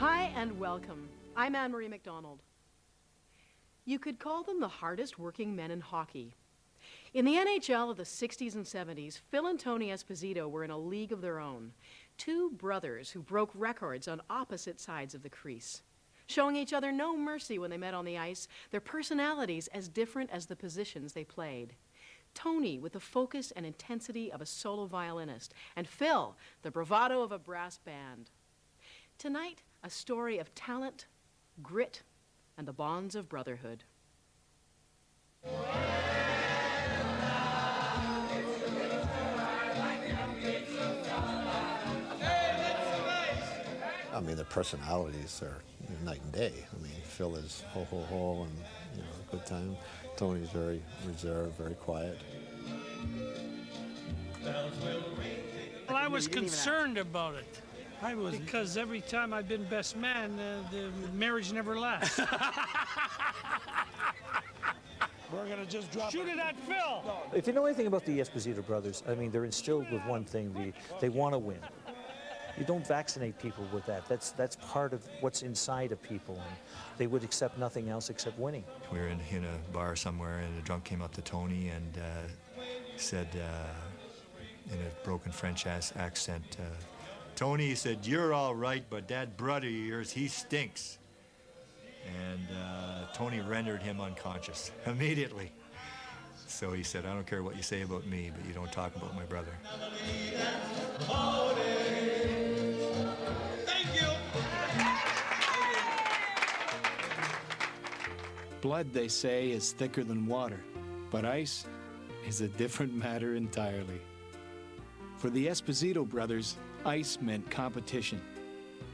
Hi and welcome. I'm Anne-Marie McDonald. You could call them the hardest working men in hockey. In the NHL of the 60s and 70s, Phil and Tony Esposito were in a league of their own. Two brothers who broke records on opposite sides of the crease, showing each other no mercy when they met on the ice, their personalities as different as the positions they played. Tony with the focus and intensity of a solo violinist, and Phil, the bravado of a brass band. Tonight, a story of talent, grit, and the bonds of brotherhood. I mean, the personalities are night and day. I mean, Phil is ho, ho, ho, and, a good time. Tony's very reserved, very quiet. Well, I was concerned about it. I was. Because every time I've been best man, the marriage never lasts. We're going to just drop Shoot it at Phil! If you know anything about the Esposito brothers, I mean, they're instilled with one thing, they want to win. You don't vaccinate people with that. That's part of what's inside of people, and they would accept nothing else except winning. We were in a bar somewhere, and a drunk came up to Tony and said, in a broken French accent, Tony, he said, "You're all right, but that brother of yours, he stinks." And Tony rendered him unconscious immediately. So he said, "I don't care what you say about me, but you don't talk about my brother." Blood, they say, is thicker than water, but ice is a different matter entirely. For the Esposito brothers, ice meant competition.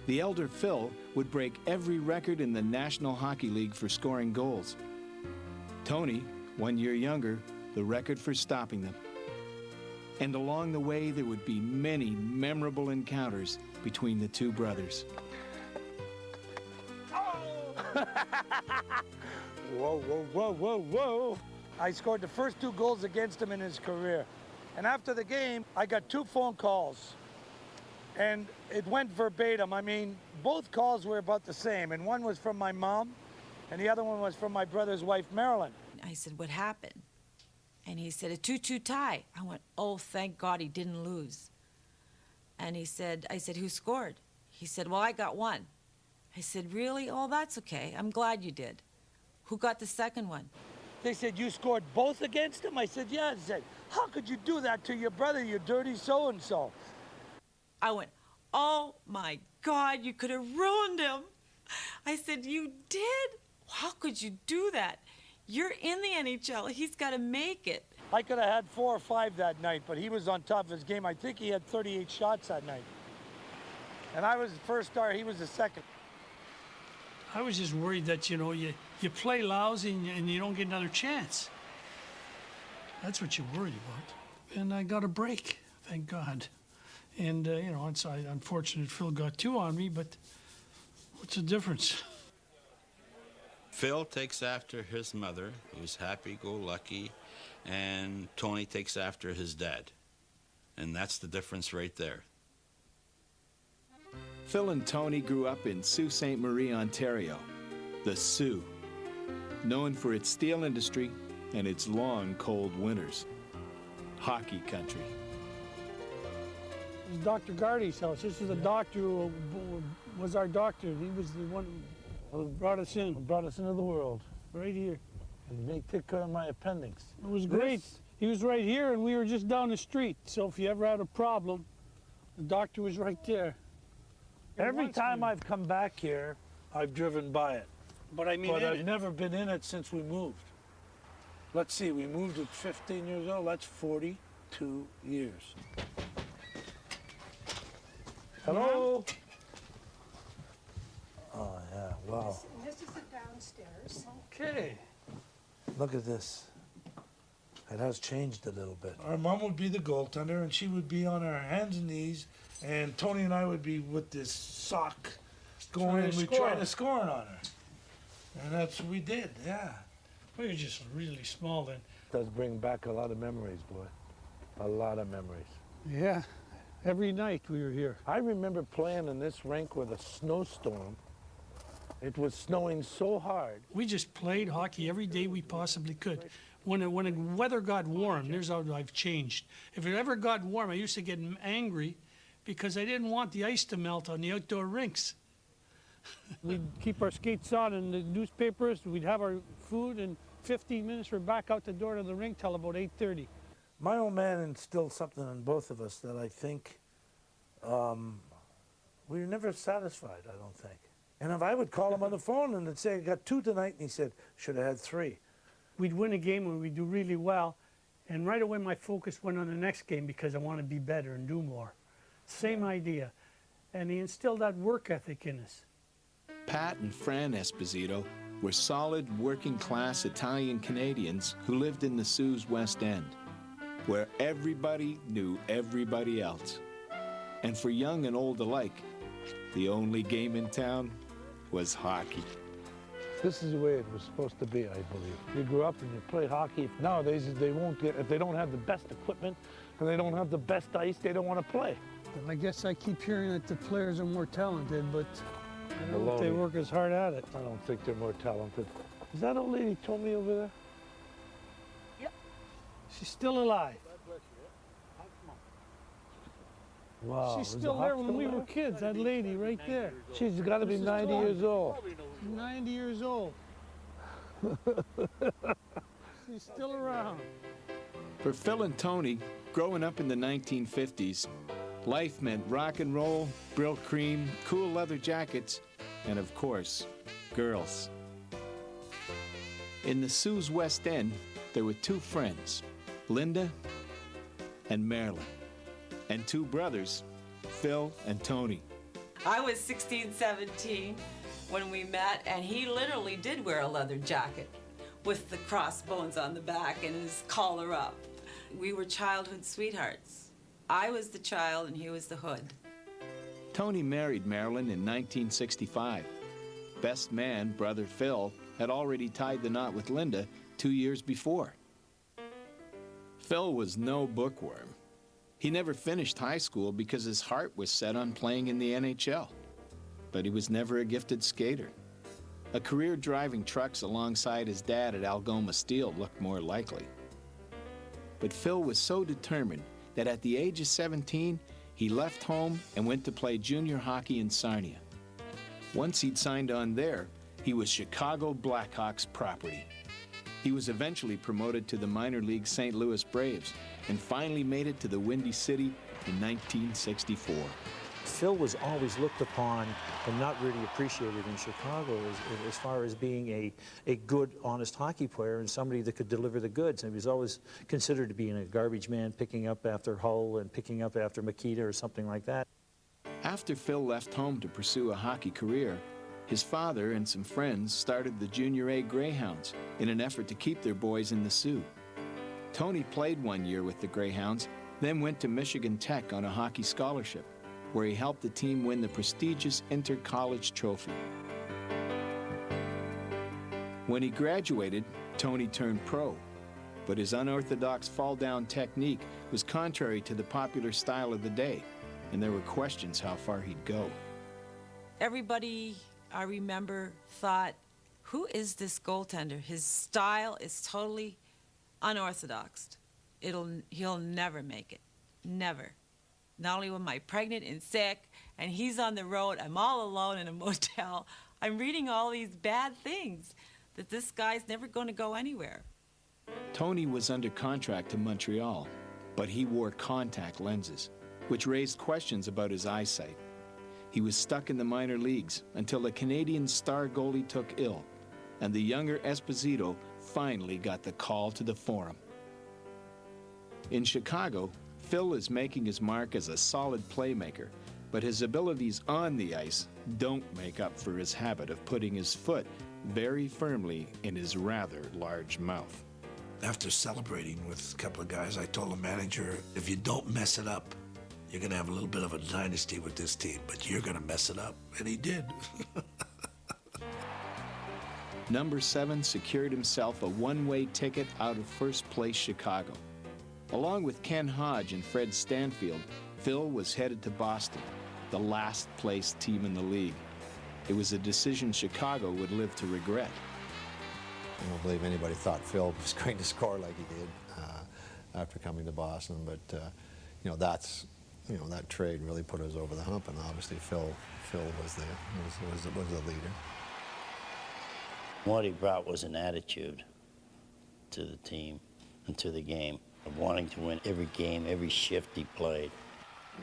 The elder Phil would break every record in the National Hockey League for scoring goals. Tony, 1 year younger, the record for stopping them. And along the way, there would be many memorable encounters between the two brothers. Whoa, whoa, whoa, whoa, whoa. I scored the first 2 goals against him in his career. And after the game, I got 2 phone calls. And it went verbatim. I mean, both calls were about the same. And one was from my mom, and the other one was from my brother's wife, Marilyn. I said, "What happened?" And he said, "A 2-2 tie." I went, "Oh, thank God he didn't lose." And I said, "Who scored?" He said, "Well, I got 1." I said, "Really? Oh, that's okay. I'm glad you did. Who got the second one?" They said, "You scored both against him?" I said, "Yeah." They said, "How could you do that to your brother, you dirty so-and-so?" I went, "Oh, my God, you could have ruined him." I said, "You did? How could you do that? You're in the NHL. He's got to make it." I could have had 4 or 5 that night, but he was on top of his game. I think he had 38 shots that night. And I was the first star, he was the second. I was just worried that, you play lousy and you don't get another chance. That's what you're worried about. And I got a break, thank God. And, it's unfortunate Phil got 2 on me, but what's the difference? Phil takes after his mother, who's happy-go-lucky, and Tony takes after his dad. And that's the difference right there. Phil and Tony grew up in Sault Ste. Marie, Ontario, the Sioux, known for its steel industry and its long, cold winters. Hockey country. This is Dr. Gardy's house. This is the doctor who was our doctor. He was the one who brought us in. Brought us into the world. Right here. And they took care of my appendix. It was great. He was right here, and we were just down the street. So if you ever had a problem, the doctor was right there. Every time I've come back here, I've driven by it. But I mean, I've never been in it since we moved. Let's see, we moved at 15 years old. That's 42 years. Hello? Oh, yeah, wow. This is the downstairs. Okay. Look at this. It has changed a little bit. Our mom would be the goaltender, and she would be on her hands and knees, and Tony and I would be with this sock going, and we'd try to score on her. And that's what we did, yeah. We were just really small then. It does bring back a lot of memories, boy. A lot of memories. Yeah. Every night we were here. I remember playing in this rink with a snowstorm. It was snowing so hard. We just played hockey every day we possibly could. When the weather got warm, here's how I've changed. If it ever got warm, I used to get angry because I didn't want the ice to melt on the outdoor rinks. We'd keep our skates on in the newspapers, we'd have our food, and 15 minutes we're back out the door to the rink till about 8:30. My old man instilled something in both of us that I think we were never satisfied, I don't think. And if I would call him on the phone and they'd say, I got 2 tonight, and he said, should have had 3. We'd win a game when we do really well, and right away my focus went on the next game because I want to be better and do more. Same idea. And he instilled that work ethic in us. Pat and Fran Esposito were solid working-class Italian Canadians who lived in the Sault's West End, where everybody knew everybody else. And for young and old alike, the only game in town was hockey. This is the way it was supposed to be, I believe. You grew up and you play hockey. Nowadays, they won't get, if they don't have the best equipment and they don't have the best ice, they don't want to play. I guess I keep hearing that the players are more talented, but I don't know if they Baloney. work as hard at it. I don't think they're more talented. Is that old lady told me over there? She's still alive. Wow. She's is the still hot there when still we there? were kids, that lady right there. She's got to be Mrs. 90 Thorne. years old. 90 years old. She's still around. For Phil and Tony, growing up in the 1950s, life meant rock and roll, Brill cream, cool leather jackets, and of course, girls. In the Sault's West End, there were 2 friends, Linda and Marilyn, and 2 brothers, Phil and Tony. I was 16, 17 when we met, and he literally did wear a leather jacket with the crossbones on the back and his collar up. We were childhood sweethearts. I was the child and he was the hood. Tony married Marilyn in 1965. Best man, brother Phil, had already tied the knot with Linda 2 years before. Phil was no bookworm. He never finished high school because his heart was set on playing in the NHL. But he was never a gifted skater. A career driving trucks alongside his dad at Algoma Steel looked more likely. But Phil was so determined that at the age of 17, he left home and went to play junior hockey in Sarnia. Once he'd signed on there, he was Chicago Blackhawks property. He was eventually promoted to the minor league St. Louis Braves and finally made it to the Windy City in 1964. Phil was always looked upon and not really appreciated in Chicago as far as being a good, honest hockey player and somebody that could deliver the goods. And he was always considered to be a garbage man, picking up after Hull and picking up after Makita or something like that. After Phil left home to pursue a hockey career, his father and some friends started the Junior A Greyhounds in an effort to keep their boys in the Sioux. Tony played 1 year with the Greyhounds, then went to Michigan Tech on a hockey scholarship, where he helped the team win the prestigious Inter-College Trophy. When he graduated, Tony turned pro, but his unorthodox fall-down technique was contrary to the popular style of the day, and there were questions how far he'd go. Everybody, I remember, thought, who is this goaltender? His style is totally unorthodox. He'll never make it. Never. Not only am I pregnant and sick, and he's on the road, I'm all alone in a motel. I'm reading all these bad things, that this guy's never going to go anywhere. Tony was under contract to Montreal, but he wore contact lenses, which raised questions about his eyesight. He was stuck in the minor leagues until the Canadian star goalie took ill, and the younger Esposito finally got the call to the Forum. In Chicago, Phil is making his mark as a solid playmaker, but his abilities on the ice don't make up for his habit of putting his foot very firmly in his rather large mouth. After celebrating with a couple of guys, I told the manager, if you don't mess it up, you're going to have a little bit of a dynasty with this team, but you're going to mess it up. And he did. Number 7 secured himself a one-way ticket out of first place Chicago. Along with Ken Hodge and Fred Stanfield, Phil was headed to Boston, the last place team in the league. It was a decision Chicago would live to regret. I don't believe anybody thought Phil was going to score like he did after coming to Boston, but that trade really put us over the hump, and obviously Phil was the leader. What he brought was an attitude to the team and to the game of wanting to win every game, every shift he played.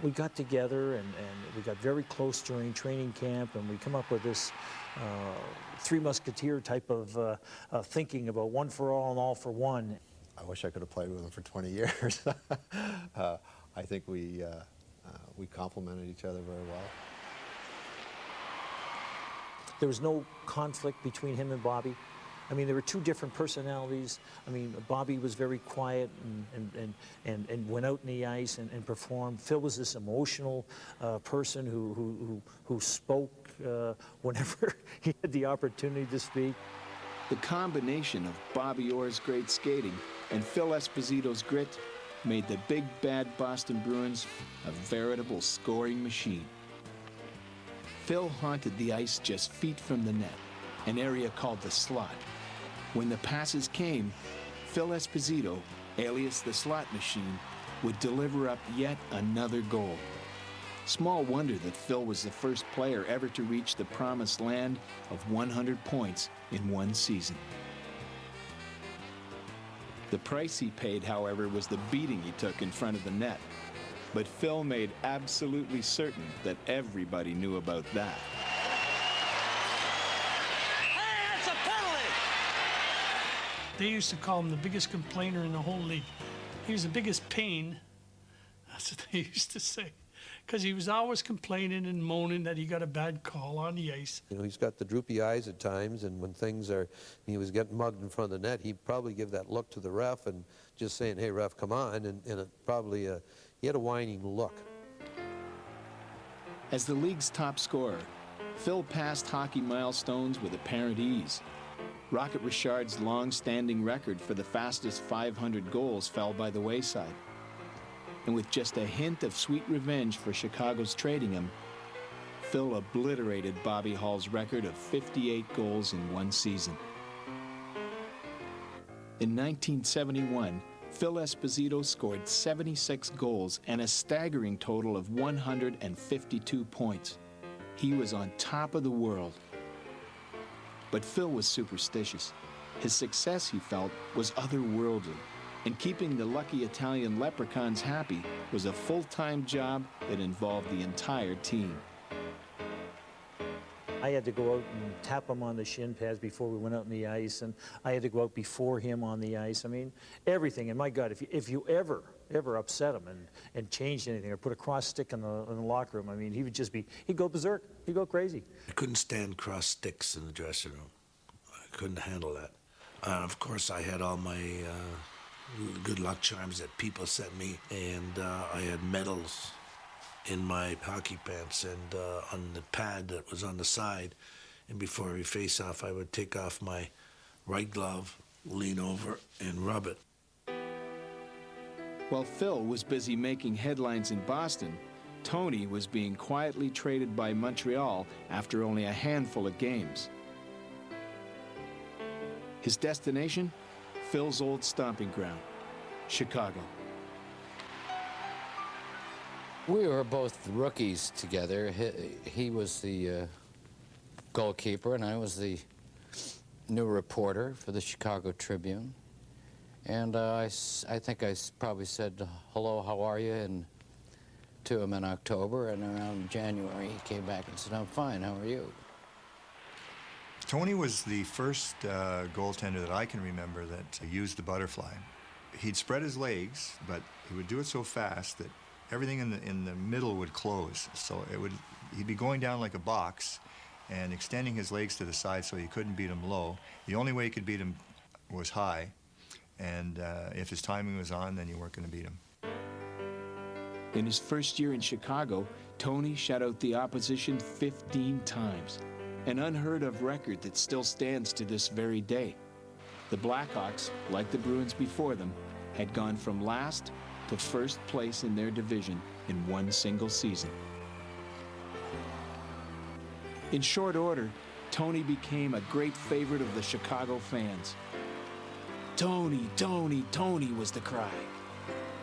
We got together and we got very close during training camp, and we come up with this Three Musketeer type of thinking about one for all and all for one. I wish I could have played with him for 20 years. I think we complemented each other very well. There was no conflict between him and Bobby. I mean, there were two different personalities. I mean, Bobby was very quiet and went out in the ice and performed. Phil was this emotional person who spoke whenever he had the opportunity to speak. The combination of Bobby Orr's great skating and Phil Esposito's grit made the big bad Boston Bruins a veritable scoring machine. Phil haunted the ice just feet from the net, an area called the slot. When the passes came, Phil Esposito, alias the slot machine, would deliver up yet another goal. Small wonder that Phil was the first player ever to reach the promised land of 100 points in one season. The price he paid, however, was the beating he took in front of the net. But Phil made absolutely certain that everybody knew about that. Hey, that's a penalty! They used to call him the biggest complainer in the whole league. He was the biggest pain. That's what they used to say. Because he was always complaining and moaning that he got a bad call on the ice. You know, he's got the droopy eyes at times, and when he was getting mugged in front of the net, he'd probably give that look to the ref and just saying, "Hey, ref, come on," and it probably, he had a whining look. As the league's top scorer, Phil passed hockey milestones with apparent ease. Rocket Richard's long-standing record for the fastest 500 goals fell by the wayside. And with just a hint of sweet revenge for Chicago's trading him, Phil obliterated Bobby Hall's record of 58 goals in one season. In 1971, Phil Esposito scored 76 goals and a staggering total of 152 points. He was on top of the world. But Phil was superstitious. His success, he felt, was otherworldly. And keeping the lucky Italian leprechauns happy was a full-time job that involved the entire team. I had to go out and tap him on the shin pads before we went out on the ice, and I had to go out before him on the ice. I mean, everything. And my God, if you ever upset him and changed anything or put a cross stick in the locker room, I mean, he'd go berserk. He'd go crazy. I couldn't stand cross sticks in the dressing room. I couldn't handle that. Of course, I had all my good luck charms that people sent me, and I had medals in my hockey pants and on the pad that was on the side. And before every face-off, I would take off my right glove, lean over, and rub it. While Phil was busy making headlines in Boston, Tony was being quietly traded by Montreal after only a handful of games. His destination? Phil's old stomping ground, Chicago. We were both rookies together. He was the goalkeeper, and I was the new reporter for the Chicago Tribune. And I think I probably said, "Hello, how are you?" to him in October, and around January he came back and said, "I'm fine, how are you?" Tony was the first goaltender that I can remember that used the butterfly. He'd spread his legs, but he would do it so fast that everything in the middle would close. So he'd be going down like a box and extending his legs to the side so you couldn't beat him low. The only way you could beat him was high, and if his timing was on, then you weren't going to beat him. In his first year in Chicago, Tony shut out the opposition 15 times. An unheard-of record that still stands to this very day. The Blackhawks, like the Bruins before them, had gone from last to first place in their division in one single season. In short order, Tony became a great favorite of the Chicago fans. Tony, Tony, Tony was the cry.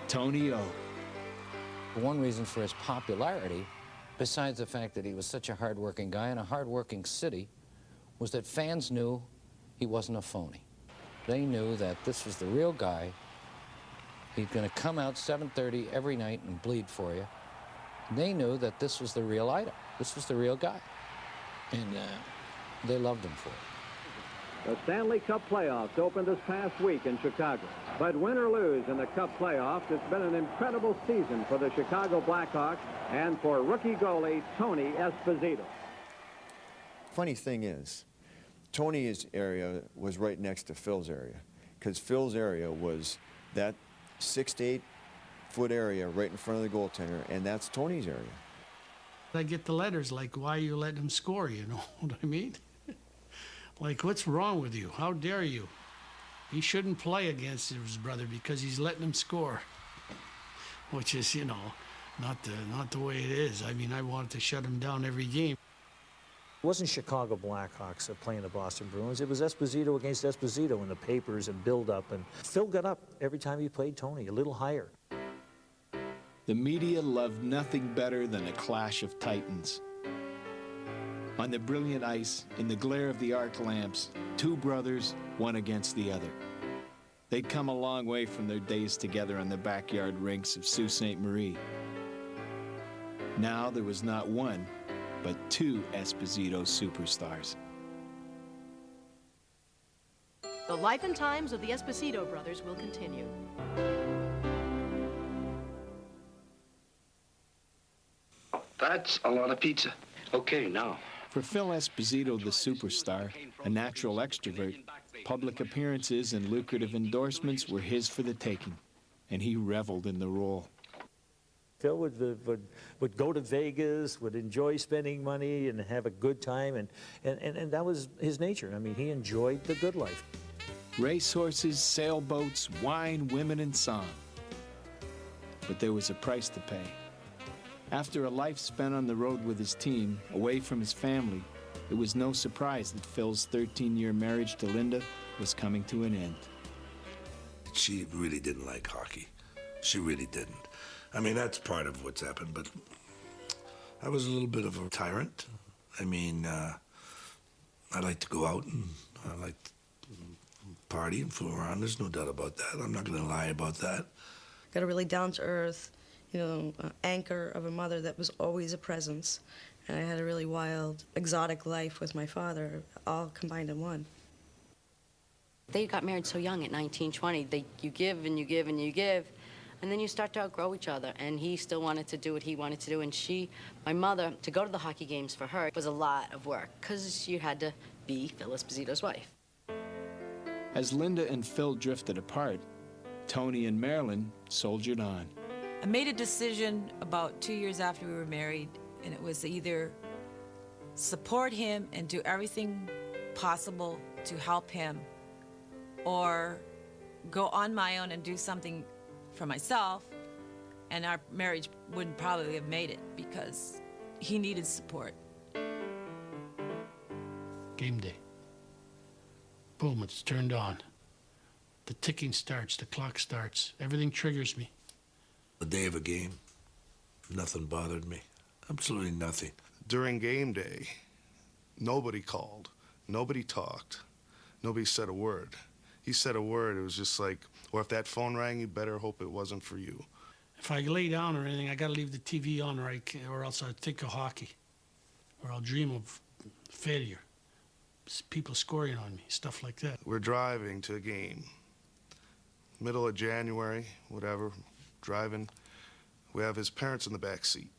Tony O. One reason for his popularity, besides the fact that he was such a hard-working guy in a hard-working city, was that fans knew he wasn't a phony. They knew that this was the real guy. He's going to come out 7:30 every night and bleed for you. They knew that this was the real item. This was the real guy. And they loved him for it. The Stanley Cup playoffs opened this past week in Chicago. But win or lose in the Cup playoffs, it's been an incredible season for the Chicago Blackhawks and for rookie goalie Tony Esposito. Funny thing is, Tony's area was right next to Phil's area, because Phil's area was that 6 to 8 foot area right in front of the goaltender, and that's Tony's area. I get the letters like, why are you letting him score, you know what I mean? Like, what's wrong with you? How dare you? He shouldn't play against his brother because he's letting him score. Which is, you know, not the way it is. I mean, I wanted to shut him down every game. It wasn't Chicago Blackhawks playing the Boston Bruins. It was Esposito against Esposito in the papers and build-up. And Phil got up every time he played Tony, a little higher. The media loved nothing better than a clash of titans. On the brilliant ice, in the glare of the arc lamps, two brothers, one against the other. They'd come a long way from their days together on the backyard rinks of Sault Ste. Marie. Now there was not one, but two Esposito superstars. The life and times of the Esposito brothers will continue. That's a lot of pizza. Okay, now. For Phil Esposito, the superstar, a natural extrovert, public appearances and lucrative endorsements were his for the taking, and he reveled in the role. Phil would go to Vegas, would enjoy spending money and have a good time, and that was his nature. I mean, he enjoyed the good life. Racehorses, sailboats, wine, women, and song. But there was a price to pay. After a life spent on the road with his team, away from his family, it was no surprise that Phil's 13-year marriage to Linda was coming to an end. She really didn't like hockey. She really didn't. I mean, that's part of what's happened, but I was a little bit of a tyrant. I mean, I like to go out and I like to party and fool around. There's no doubt about that. I'm not going to lie about that. Got a really down-to-earth, anchor of a mother that was always a presence. And I had a really wild, exotic life with my father, all combined in one. They got married so young at 19, 20. You give and you give and you give, and then you start to outgrow each other. And he still wanted to do what he wanted to do. And my mother, to go to the hockey games for her was a lot of work, because you had to be Phil Esposito's wife. As Linda and Phil drifted apart, Tony and Marilyn soldiered on. I made a decision about 2 years after we were married, and it was either support him and do everything possible to help him, or go on my own and do something for myself, and our marriage wouldn't probably have made it because he needed support. Game day. Boom, it's turned on. The ticking starts, the clock starts, everything triggers me. The day of a game, nothing bothered me. Absolutely nothing. During game day, nobody called, nobody talked, nobody said a word. He said a word, it was just like, or if that phone rang, you better hope it wasn't for you. If I lay down or anything, I gotta leave the TV on, or else I'll think of hockey, or I'll dream of failure, people scoring on me, stuff like that. We're driving to a game, middle of January, whatever, driving. We have his parents in the back seat.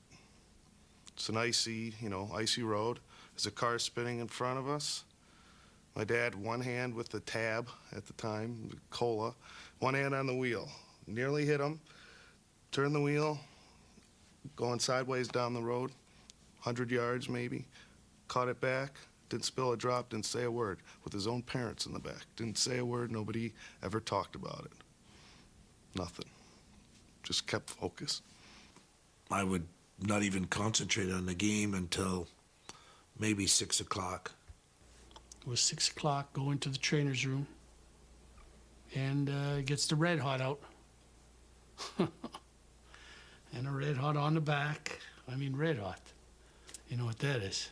It's an icy road. There's a car spinning in front of us. My dad, one hand with the tab at the time, the cola, one hand on the wheel. Nearly hit him, turned the wheel, going sideways down the road, 100 yards maybe, caught it back, didn't spill a drop, didn't say a word, with his own parents in the back. Didn't say a word, nobody ever talked about it. Nothing. Just kept focused. I would not even concentrate on the game until maybe 6 o'clock. It was 6 o'clock, go into the trainer's room, and gets the red hot out. And a red hot on the back. I mean, red hot. You know what that is?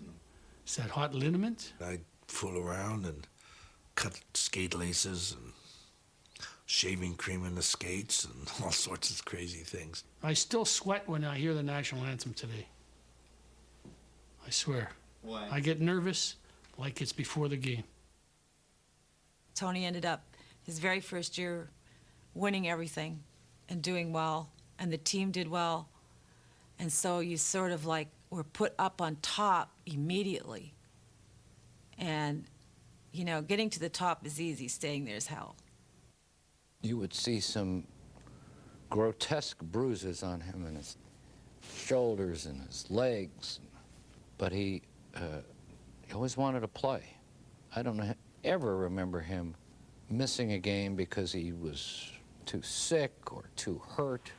Is that hot liniment? I'd fool around and cut skate laces and shaving cream in the skates and all sorts of crazy things. I still sweat when I hear the national anthem today. I swear. Why? I get nervous like it's before the game. Tony ended up his very first year winning everything and doing well, and the team did well. And so you sort of like were put up on top immediately. And, you know, getting to the top is easy, staying there is hell. You would see some grotesque bruises on him and his shoulders and his legs, but he always wanted to play. I don't ever remember him missing a game because he was too sick or too hurt.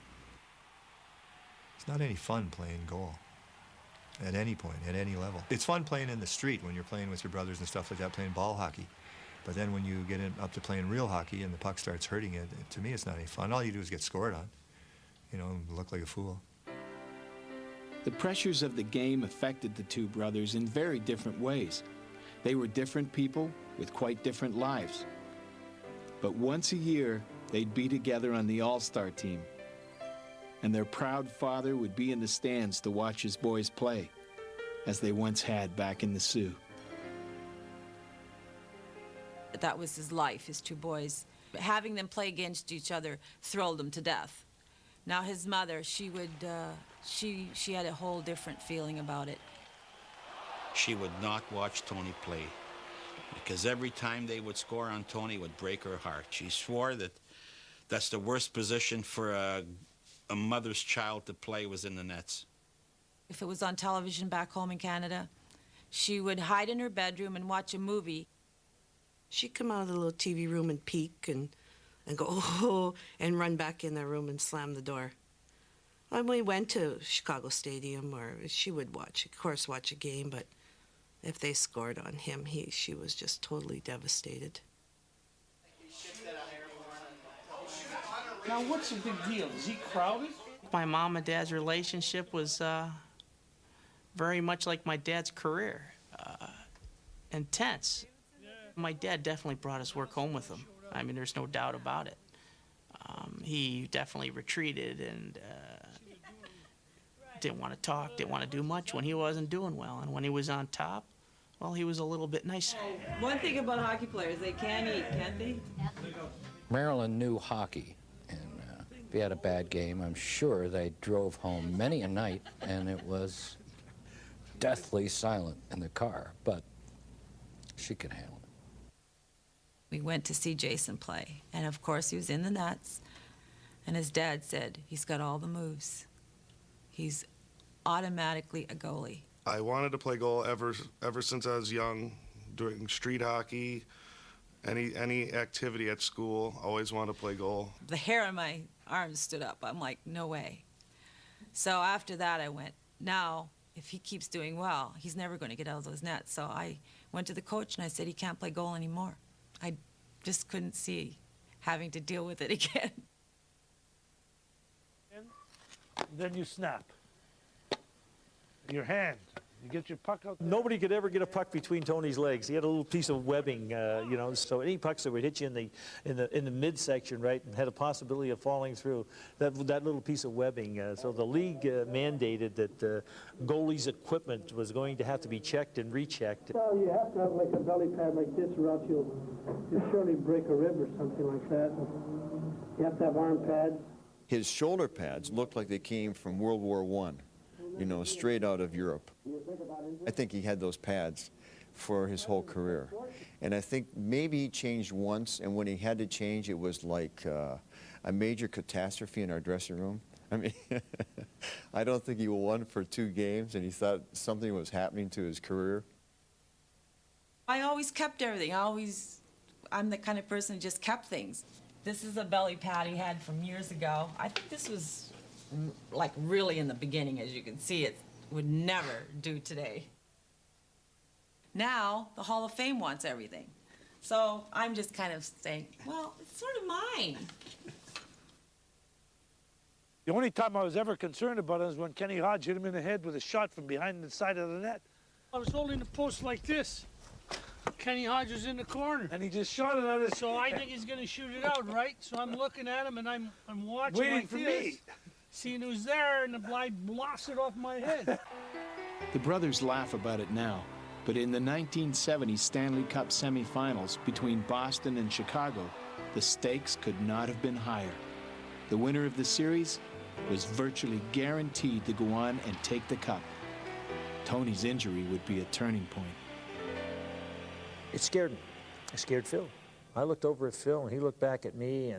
It's not any fun playing goal at any point, at any level. It's fun playing in the street when you're playing with your brothers and stuff like that, playing ball hockey. But then when you get up to playing real hockey and the puck starts hurting it, to me it's not any fun. All you do is get scored on, you know, and look like a fool. The pressures of the game affected the two brothers in very different ways. They were different people with quite different lives. But once a year, they'd be together on the All-Star team. And their proud father would be in the stands to watch his boys play, as they once had back in the Sioux. That was his life, his two boys. Having them play against each other thrilled him to death. Now his mother, she had a whole different feeling about it. She would not watch Tony play because every time they would score on Tony it would break her heart. She swore that that's the worst position for a mother's child to play was in the nets. If it was on television back home in Canada, she would hide in her bedroom and watch a movie. She'd come out of the little TV room and peek and go, oh, and run back in their room and slam the door. When we went to Chicago Stadium, or she would watch a game, but if they scored on him, she was just totally devastated. Now, what's the big deal? Is he crowded? My mom and dad's relationship was very much like my dad's career, intense. My dad definitely brought his work home with him. I mean, there's no doubt about it. He definitely retreated and didn't want to talk, didn't want to do much when he wasn't doing well. And when he was on top, well, he was a little bit nicer. One thing about hockey players, they can eat, can't they? Marilyn knew hockey, and if he had a bad game, I'm sure they drove home many a night, and it was deathly silent in the car, but she could handle it. We went to see Jason play, and of course he was in the nets, and his dad said, he's got all the moves. He's automatically a goalie. I wanted to play goal ever since I was young, doing street hockey, any activity at school. Always wanted to play goal. The hair on my arms stood up. I'm like, no way. So after that I went, now if he keeps doing well, he's never going to get out of those nets. So I went to the coach and I said he can't play goal anymore. I just couldn't see having to deal with it again. Then you snap. Your hand. You get your puck out there. Nobody could ever get a puck between Tony's legs. He had a little piece of webbing, you know, so any pucks that would hit you in the midsection, right, and had a possibility of falling through, that little piece of webbing. So the league mandated that goalies' equipment was going to have to be checked and rechecked. Well, you have to have like a belly pad like this, or else you'll surely break a rib or something like that. You have to have arm pads. His shoulder pads looked like they came from World War I, you know, straight out of Europe. I think he had those pads for his whole career. And I think maybe he changed once, and when he had to change, it was like a major catastrophe in our dressing room. I mean, I don't think he won for 2 games, and he thought something was happening to his career. I always kept everything. I'm the kind of person who just kept things. This is a belly pad he had from years ago. I think this was like really in the beginning, as you can see, it would never do today. Now, the Hall of Fame wants everything. So I'm just kind of saying, well, it's sort of mine. The only time I was ever concerned about it was when Kenny Hodge hit him in the head with a shot from behind the side of the net. I was holding the post like this. Kenny Hodge was in the corner. And he just shot it at us. So I think he's going to shoot it out, right? So I'm looking at him, and I'm watching Waiting like for this, me. seeing who's there, and the blind blasted off my head. The brothers laugh about it now, but in the 1970 Stanley Cup semifinals between Boston and Chicago, the stakes could not have been higher. The winner of the series was virtually guaranteed to go on and take the cup. Tony's injury would be a turning point. It scared me. It scared Phil. I looked over at Phil, and he looked back at me,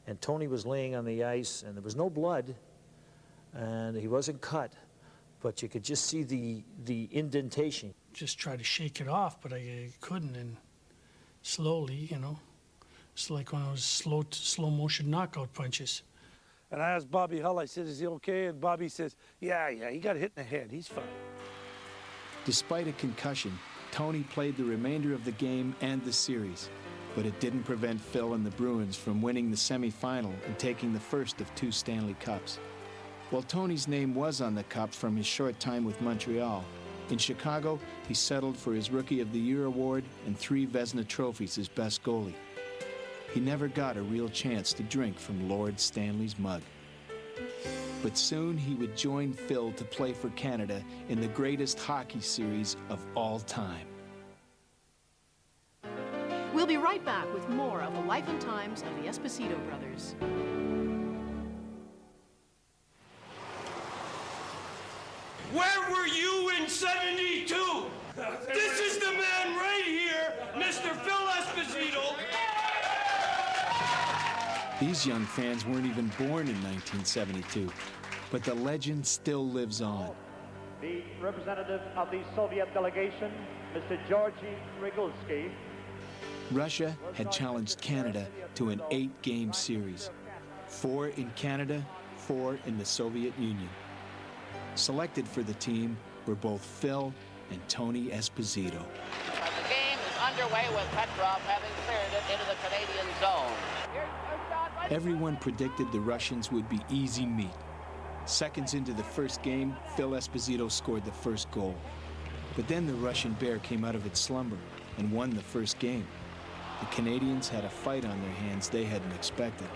and Tony was laying on the ice, and there was no blood, and he wasn't cut, but you could just see the indentation. Just tried to shake it off, but I couldn't, and slowly, you know. It's like when I was slow motion knockout punches. And I asked Bobby Hull, I said, is he okay? And Bobby says, yeah, he got hit in the head. He's fine. Despite a concussion, Tony played the remainder of the game and the series, but it didn't prevent Phil and the Bruins from winning the semifinal and taking the first of 2 Stanley Cups. While Tony's name was on the cup from his short time with Montreal, in Chicago, he settled for his Rookie of the Year award and 3 Vezina trophies as best goalie. He never got a real chance to drink from Lord Stanley's mug. But soon he would join Phil to play for Canada in the greatest hockey series of all time. We'll be right back with more of the life and times of the Esposito brothers. Where were you in '72? This is the man right here, Mr. Phil Esposito. These young fans weren't even born in 1972, but the legend still lives on. The representative of the Soviet delegation, Mr. Georgy Regulsky. Russia had challenged Canada to an 8-game series. 4 in Canada, 4 in the Soviet Union. Selected for the team were both Phil and Tony Esposito. The game is underway with Petrov having cleared it into the Canadian zone. Everyone predicted the Russians would be easy meat. Seconds into the first game, Phil Esposito scored the first goal. But then the Russian bear came out of its slumber and won the first game. The Canadians had a fight on their hands they hadn't expected.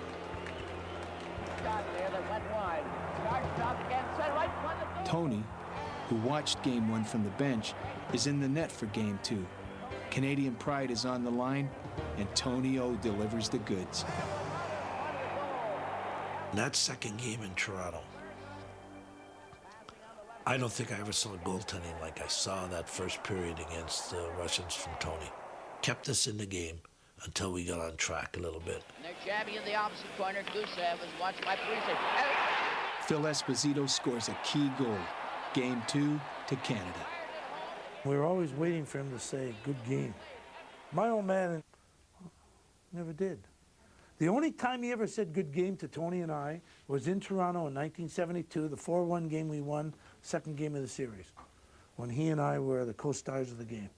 Tony, who watched Game 1 from the bench, is in the net for Game 2. Canadian pride is on the line, and Tony O delivers the goods. That second game in Toronto, I don't think I ever saw goaltending like I saw that first period against the Russians from Tony. Kept us in the game until we got on track a little bit. And they're jabbing in the opposite corner. Gusev is watched by police. Phil Esposito scores a key goal. Game 2 to Canada. We were always waiting for him to say, good game. My old man never did. The only time he ever said good game to Tony and I was in Toronto in 1972, the 4-1 game we won, second game of the series, when he and I were the co-stars of the game.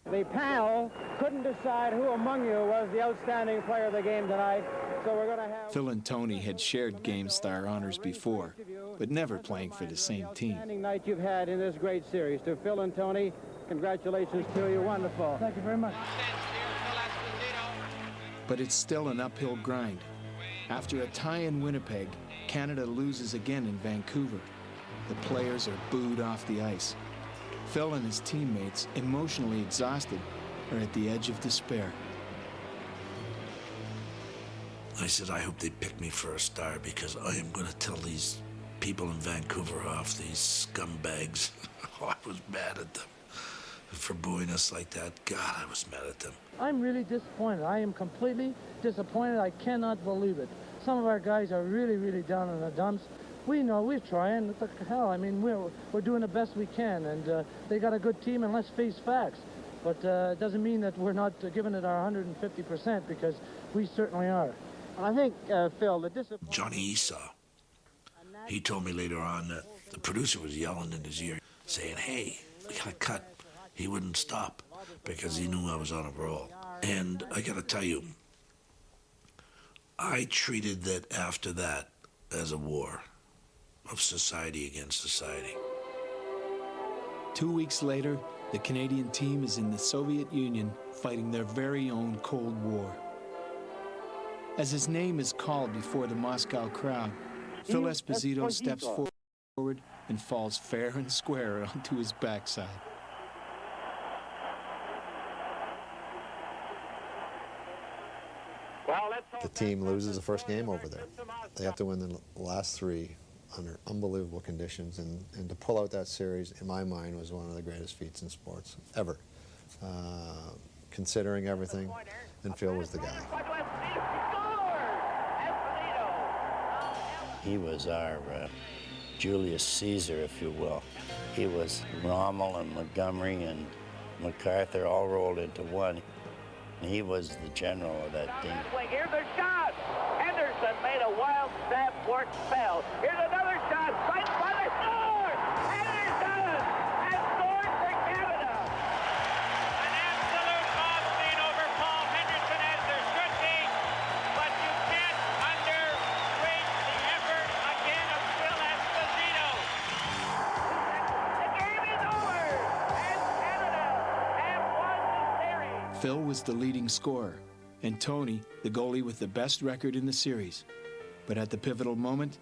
The panel couldn't decide who among you was the outstanding player of the game tonight, so we're going to have... Phil and Tony had shared Game Star honors before, but never playing for the same team. Outstanding night you've had in this great series. To Phil and Tony, congratulations to you. Wonderful. Thank you very much. But it's still an uphill grind. After a tie in Winnipeg, Canada loses again in Vancouver. The players are booed off the ice. Phil and his teammates, emotionally exhausted, are at the edge of despair. I said, I hope they pick me for a star because I am going to tell these people in Vancouver off, these scumbags. Oh, I was mad at them for booing us like that. God, I was mad at them. I'm really disappointed. I am completely disappointed. I cannot believe it. Some of our guys are really, really down in the dumps. We know we're trying. What the hell? I mean, we're doing the best we can, and they got a good team, and let's face facts. But it doesn't mean that we're not giving it our 150% because we certainly are. And I think, Phil, the disappointment... Johnny Esau. He told me later on that the producer was yelling in his ear, saying, hey, we got to cut. He wouldn't stop because he knew I was on a roll. And I got to tell you, I treated that after that as a war of society against society. 2 weeks later, the Canadian team is in the Soviet Union fighting their very own Cold War. As his name is called before the Moscow crowd, Phil Esposito steps forward and falls fair and square onto his backside. The team loses the first game over there. They have to win the last three under unbelievable conditions, and to pull out that series, in my mind, was one of the greatest feats in sports ever. Considering everything, and Phil was the guy. He was our Julius Caesar, if you will. He was Rommel and Montgomery and MacArthur all rolled into one. He was the general of that team. Here's a shot. Henderson made a wild stab for spell. Here's another shot. Right by the score. Henderson has scored for Canada. An absolute mob scene over Paul Henderson, as there should be. But you can't underrate the effort again of Phil Esposito. The game is over, and Canada have won the series. Phil was the leading scorer, and Tony, the goalie with the best record in the series. But at the pivotal moment,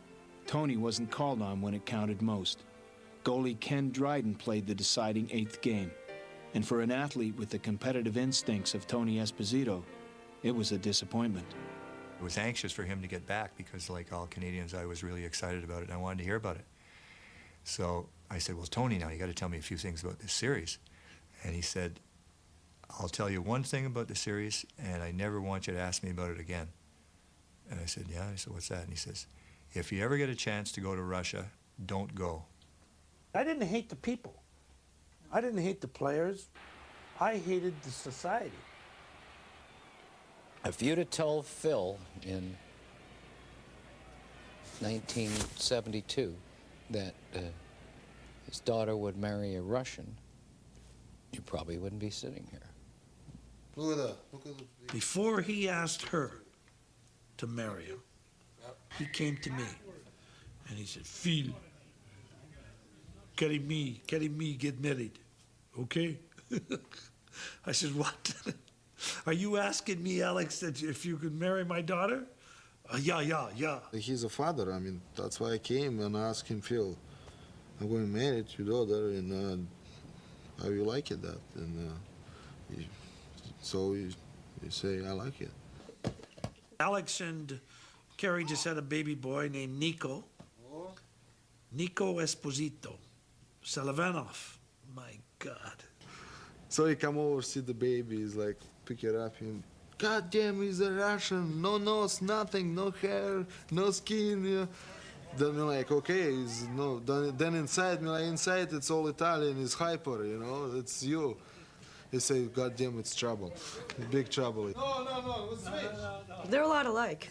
Tony wasn't called on when it counted most. Goalie Ken Dryden played the deciding 8th game. And for an athlete with the competitive instincts of Tony Esposito, it was a disappointment. I was anxious for him to get back because, like all Canadians, I was really excited about it and I wanted to hear about it. So I said, well, Tony, now you got to tell me a few things about this series. And he said, I'll tell you one thing about the series, and I never want you to ask me about it again. And I said, yeah? I said, what's that? And he says, if you ever get a chance to go to Russia, don't go. I didn't hate the people. I didn't hate the players. I hated the society. If you'd have told Phil in 1972 that his daughter would marry a Russian, you probably wouldn't be sitting here. Look at that. Before he asked her to marry him, he came to me and he said, Phil, carry me, get married, okay? I said, what? Are you asking me, Alex, that if you could marry my daughter? Yeah. He's a father. I mean, that's why I came and asked him, Phil, I'm going to marry your daughter, and how you like it, that? And so you say, I like it. Alex and Carrie just had a baby boy named Nico. Nico Esposito. Salavanov. My God. So he come over, see the baby, he's like, pick it up, and God damn, he's a Russian. No nose, nothing, no hair, no skin. Yeah. Then we're like, okay, he's no. Then inside it's all Italian. It's hyper, you know. It's you. He say, God damn, it's trouble, big trouble. No, they're a lot alike,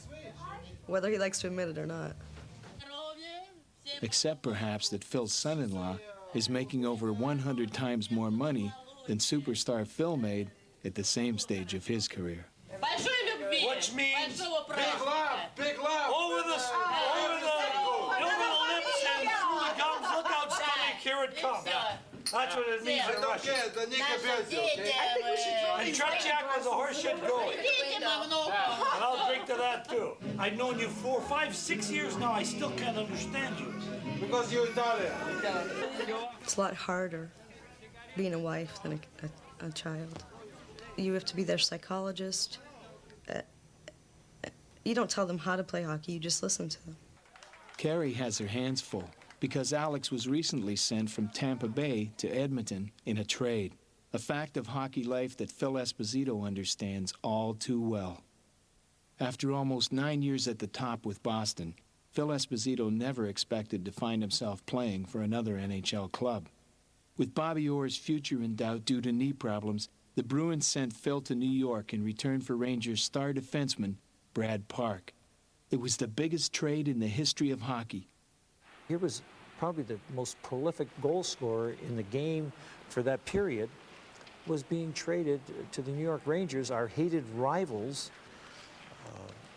whether he likes to admit it or not. Except perhaps that Phil's son-in-law is making over 100 times more money than superstar Phil made at the same stage of his career. Which means big laugh. Over the lips and through the gums. Look out, stomach, here it comes. That's what it means in Russian. And Tretiak was a horseshit goalie. And I'll drink to that too. I've known you 4, 5, 6 years now. I still can't understand you. Because you're Italian. It's a lot harder being a wife than a child. You have to be their psychologist. You don't tell them how to play hockey, you just listen to them. Carrie has her hands full because Alex was recently sent from Tampa Bay to Edmonton in a trade, a fact of hockey life that Phil Esposito understands all too well. After almost 9 years at the top with Boston, Phil Esposito never expected to find himself playing for another NHL club. With Bobby Orr's future in doubt due to knee problems, the Bruins sent Phil to New York in return for Rangers star defenseman Brad Park. It was the biggest trade in the history of hockey. He was probably the most prolific goal scorer in the game for that period, was being traded to the New York Rangers, our hated rivals.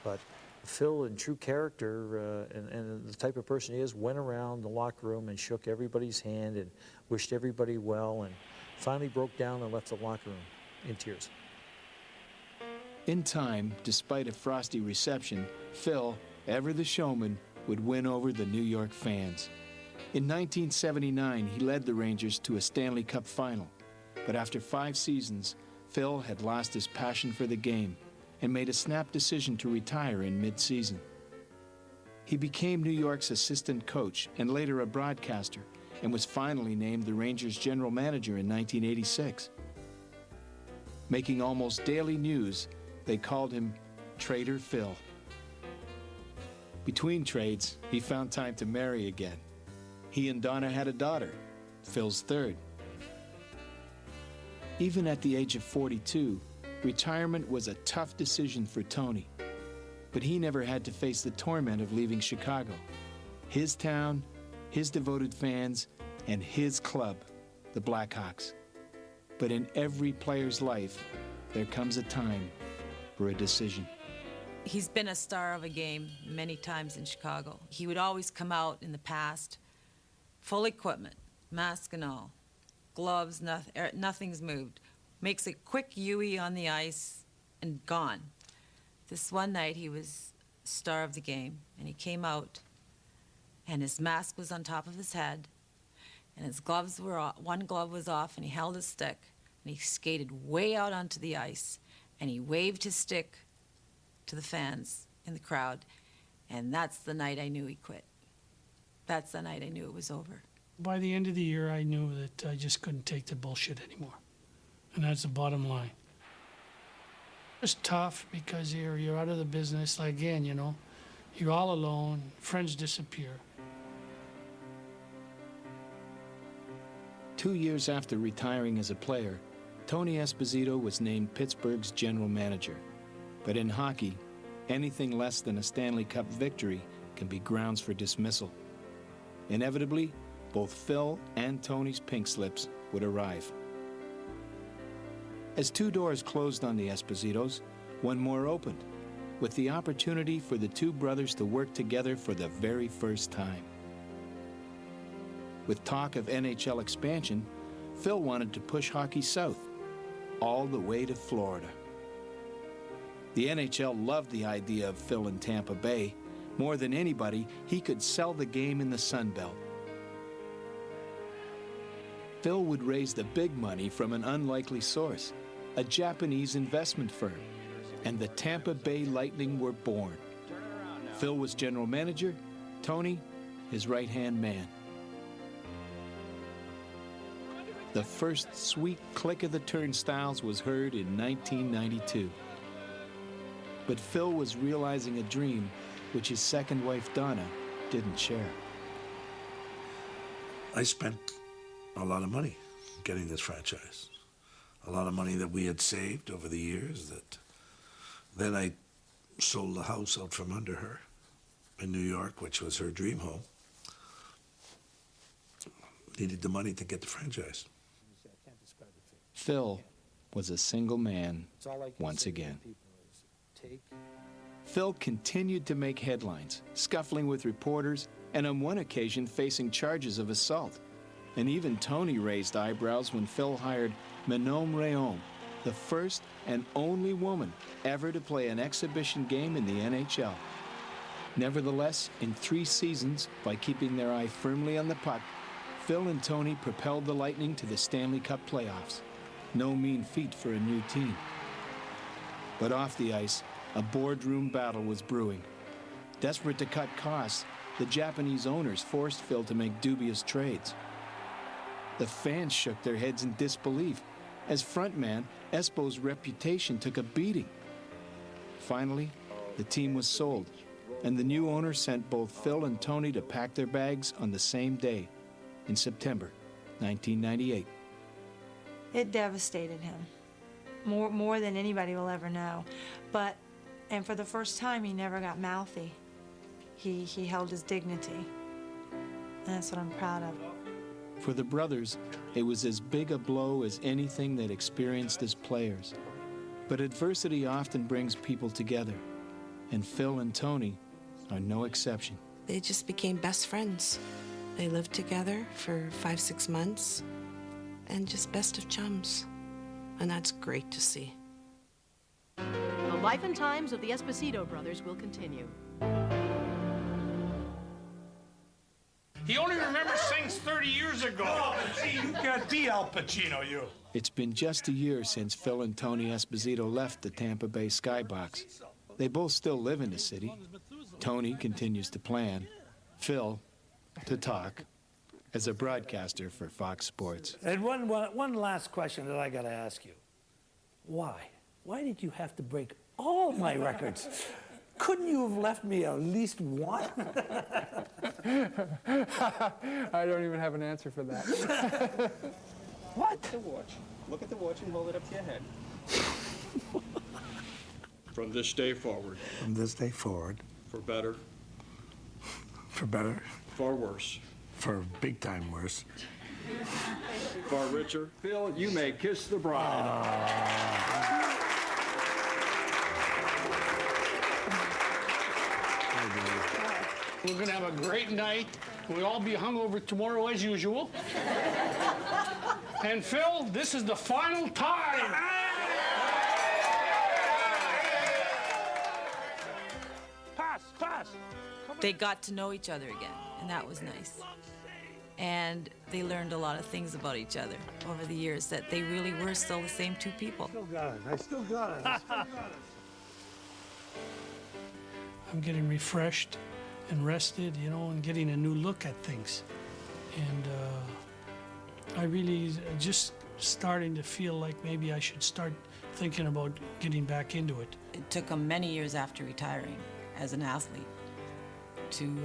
But Phil, in true character and the type of person he is, went around the locker room and shook everybody's hand and wished everybody well, and finally broke down and left the locker room in tears. In time, despite a frosty reception, Phil, ever the showman, would win over the New York fans. In 1979, he led the Rangers to a Stanley Cup final. But after 5 seasons, Phil had lost his passion for the game and made a snap decision to retire in mid-season. He became New York's assistant coach and later a broadcaster, and was finally named the Rangers general manager in 1986. Making almost daily news, they called him Trader Phil. Between trades, he found time to marry again. He and Donna had a daughter, Phil's third. Even at the age of 42, retirement was a tough decision for Tony. But he never had to face the torment of leaving Chicago, his town, his devoted fans, and his club, the Blackhawks. But in every player's life, there comes a time for a decision. He's been a star of a game many times in Chicago. He would always come out in the past, full equipment, mask and all, gloves, nothing's moved. Makes a quick U-E on the ice and gone. This one night he was star of the game, and he came out, and his mask was on top of his head, and his gloves were off, one glove was off, and he held his stick, and he skated way out onto the ice, and he waved his stick to the fans in the crowd, and that's the night I knew he quit. That's the night I knew it was over. By the end of the year, I knew that I just couldn't take the bullshit anymore. And that's the bottom line. It's tough because you're out of the business. Like, again, you know, you're all alone, friends disappear. 2 years after retiring as a player, Tony Esposito was named Pittsburgh's general manager. But in hockey, anything less than a Stanley Cup victory can be grounds for dismissal. Inevitably, both Phil and Tony's pink slips would arrive. As 2 doors closed on the Espositos, one more opened, with the opportunity for the 2 brothers to work together for the very first time. With talk of NHL expansion, Phil wanted to push hockey south, all the way to Florida. The NHL loved the idea of Phil in Tampa Bay. More than anybody, he could sell the game in the Sun Belt. Phil would raise the big money from an unlikely source, a Japanese investment firm, and the Tampa Bay Lightning were born. Phil was general manager, Tony, his right-hand man. The first sweet click of the turnstiles was heard in 1992. But Phil was realizing a dream which his second wife, Donna, didn't share. I spent a lot of money getting this franchise. A lot of money that we had saved over the years. That then I sold the house out from under her in New York, which was her dream home. Needed the money to get the franchise. Phil was a single man once again. Phil continued to make headlines, scuffling with reporters, and on one occasion facing charges of assault. And even Tony raised eyebrows when Phil hired Manon Rhéaume, the first and only woman ever to play an exhibition game in the NHL. Nevertheless, in 3 seasons, by keeping their eye firmly on the puck, Phil and Tony propelled the Lightning to the Stanley Cup playoffs. No mean feat for a new team. But off the ice, a boardroom battle was brewing. Desperate to cut costs, the Japanese owners forced Phil to make dubious trades. The fans shook their heads in disbelief. As frontman, Espo's reputation took a beating. Finally, the team was sold, and the new owner sent both Phil and Tony to pack their bags on the same day, in September 1998. It devastated him, more than anybody will ever know. And for the first time, he never got mouthy. He held his dignity. And that's what I'm proud of. For the brothers, it was as big a blow as anything they'd experienced as players. But adversity often brings people together, and Phil and Tony are no exception. They just became best friends. They lived together for 5-6 months, and just best of chums. And that's great to see. The life and times of the Esposito brothers will continue. He only remembers things 30 years ago. Oh, but gee, you can't be Al Pacino, you. It's been just a year since Phil and Tony Esposito left the Tampa Bay Skybox. They both still live in the city. Tony continues to plan, Phil to talk, as a broadcaster for Fox Sports. And one last question that I got to ask you. Why? Why did you have to break all my records? Couldn't you have left me at least one? I don't even have an answer for that. What? The watch. Look at the watch and hold it up to your head. From this day forward. From this day forward. For better. For better. For worse. For big time worse. For richer. Phil, you may kiss the bride. We're going to have a great night. We'll all be hungover tomorrow as usual. And Phil, this is the final time. Pass. They got to know each other again, and that was nice. And they learned a lot of things about each other over the years, that they really were still the same two people. I still got it. I'm getting refreshed and rested, you know, and getting a new look at things. And I really just starting to feel like maybe I should start thinking about getting back into it. It took him many years after retiring as an athlete to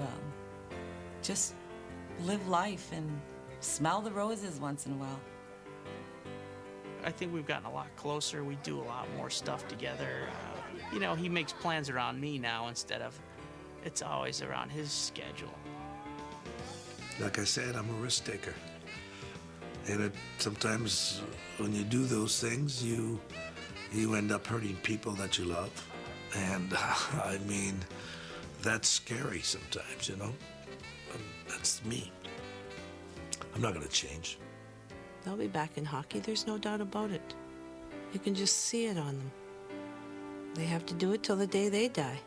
just live life and smell the roses once in a while. I think we've gotten a lot closer. We do a lot more stuff together. You know, he makes plans around me now instead of it's always around his schedule. Like I said, I'm a risk taker. And sometimes when you do those things, you end up hurting people that you love. And I mean, that's scary sometimes, you know? That's me. I'm not going to change. They'll be back in hockey, there's no doubt about it. You can just see it on them. They have to do it till the day they die.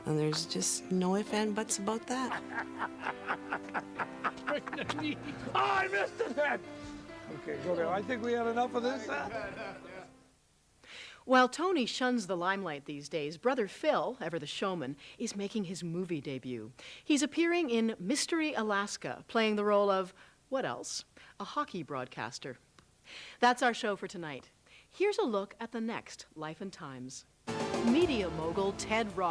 And there's just no ifs and buts about that. I missed it then! Okay, go there. I think we had enough of this. While Tony shuns the limelight these days, brother Phil, ever the showman, is making his movie debut. He's appearing in Mystery Alaska, playing the role of, what else? A hockey broadcaster. That's our show for tonight. Here's a look at the next Life and Times. Media mogul Ted Rogers